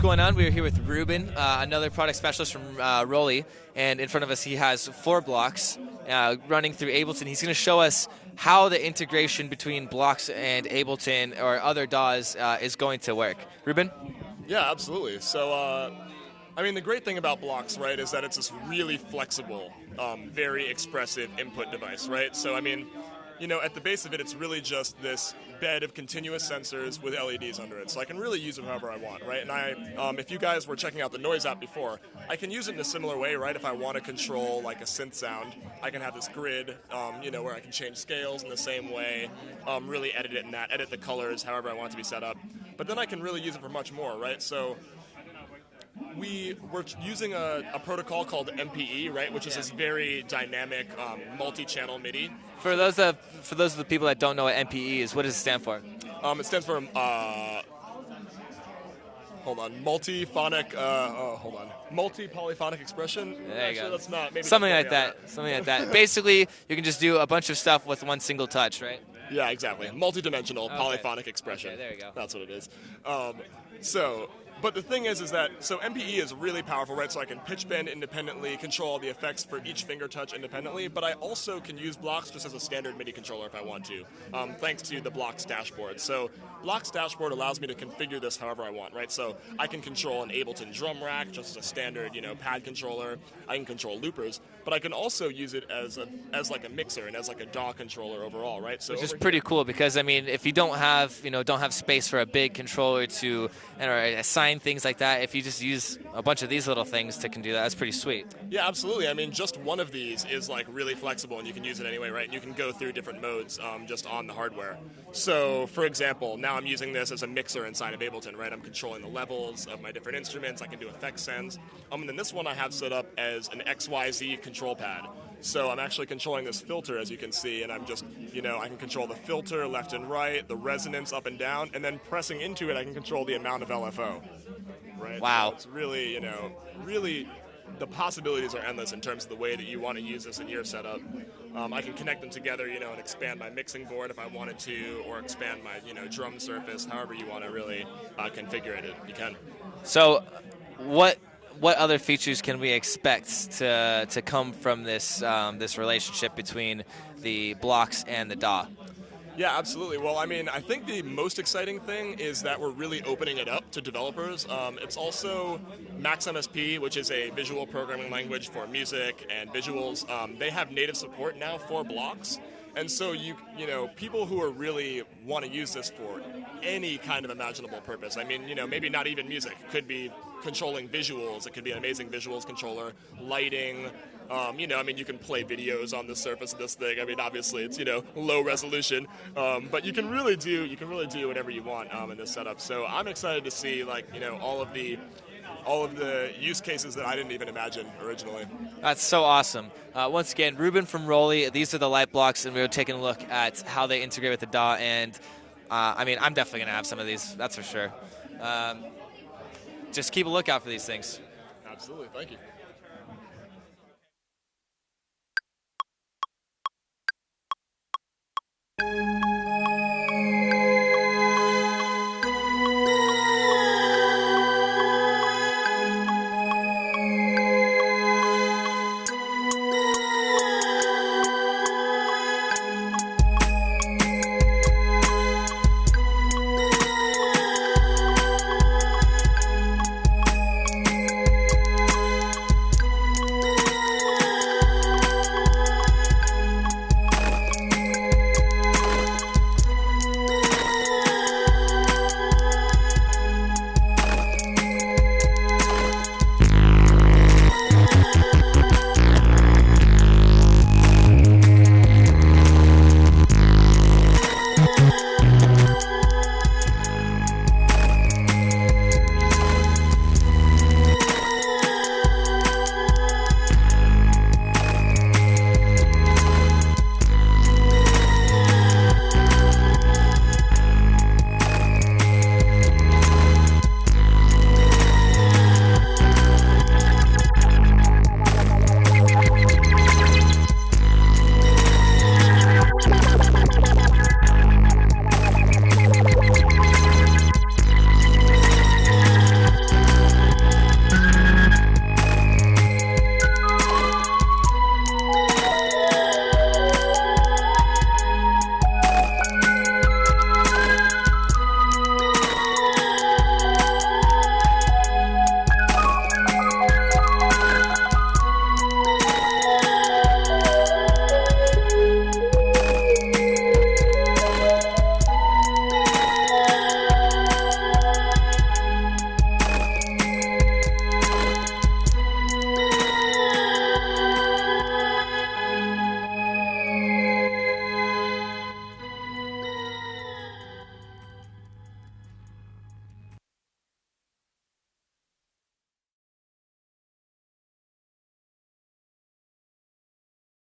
what's going on? We're here with Ruben, another product specialist from ROLI, and in front of us he has 4 blocks running through Ableton. He's going to show us how the integration between blocks and Ableton or other DAWs is going to work. Ruben? Yeah, absolutely. So, I mean, the great thing about blocks, right, is that it's this really flexible, very expressive input device, right? So, I mean, you know, at the base of it, it's really just this bed of continuous sensors with LEDs under it. So I can really use it however I want, right? And if you guys were checking out the noise app before, I can use it in a similar way, right? If I want to control like a synth sound, I can have this grid, you know, where I can change scales in the same way, really edit it in that, edit the colors however I want it to be set up. But then I can really use it for much more, right? So we're using a protocol called MPE, right, which is this very dynamic multi-channel MIDI. For those of the people that don't know what MPE is, what does it stand for? It stands for multi-polyphonic expression. There you go. That's not maybe something like that. Something like that. Basically, you can just do a bunch of stuff with one single touch, right? Yeah, exactly. Multi-dimensional polyphonic expression. Okay, there you go. That's what it is. But the thing is that, so MPE is really powerful, right? So I can pitch bend independently, control all the effects for each finger touch independently, but I also can use blocks just as a standard MIDI controller if I want to, thanks to the blocks dashboard. So blocks dashboard allows me to configure this however I want, right? So I can control an Ableton drum rack just as a standard, you know, pad controller. I can control loopers, but I can also use it as like a mixer and as like a DAW controller overall, right? So which is pretty cool because I mean, if you don't have space for a big controller to assign things like that, if you just use a bunch of these little things to can do that, that's pretty sweet. Yeah, absolutely. I mean, just one of these is like really flexible and you can use it anyway, right? And you can go through different modes just on the hardware. So, for example, now I'm using this as a mixer inside of Ableton, right? I'm controlling the levels of my different instruments. I can do effect sends. And then this one I have set up as an XYZ control pad. So I'm actually controlling this filter, as you can see, and I'm just, you know, I can control the filter left and right, the resonance up and down, and then pressing into it, I can control the amount of LFO. Right? Wow. So it's really, you know, really the possibilities are endless in terms of the way that you want to use this in your setup. I can connect them together, you know, and expand my mixing board if I wanted to, or expand my, you know, drum surface, however you want to really configure it, you can. So what other features can we expect to come from this this relationship between the blocks and the DAW? Yeah, absolutely. Well, I mean, I think the most exciting thing is that we're really opening it up to developers. It's also Max MSP, which is a visual programming language for music and visuals. They have native support now for blocks. And so, you know, people who are really want to use this for any kind of imaginable purpose. I mean, you know, maybe not even music. It could be controlling visuals. It could be an amazing visuals controller, lighting. You know, I mean, you can play videos on the surface of this thing. I mean, obviously, it's, you know, low resolution, but you can really do whatever you want in this setup. So I'm excited to see, like, you know, all of the use cases that I didn't even imagine originally. That's so awesome. Once again, Ruben from ROLI. These are the light blocks, and we were taking a look at how they integrate with the DAW. And I mean, I'm definitely gonna have some of these. That's for sure. Just keep a lookout for these things. Absolutely. Thank you.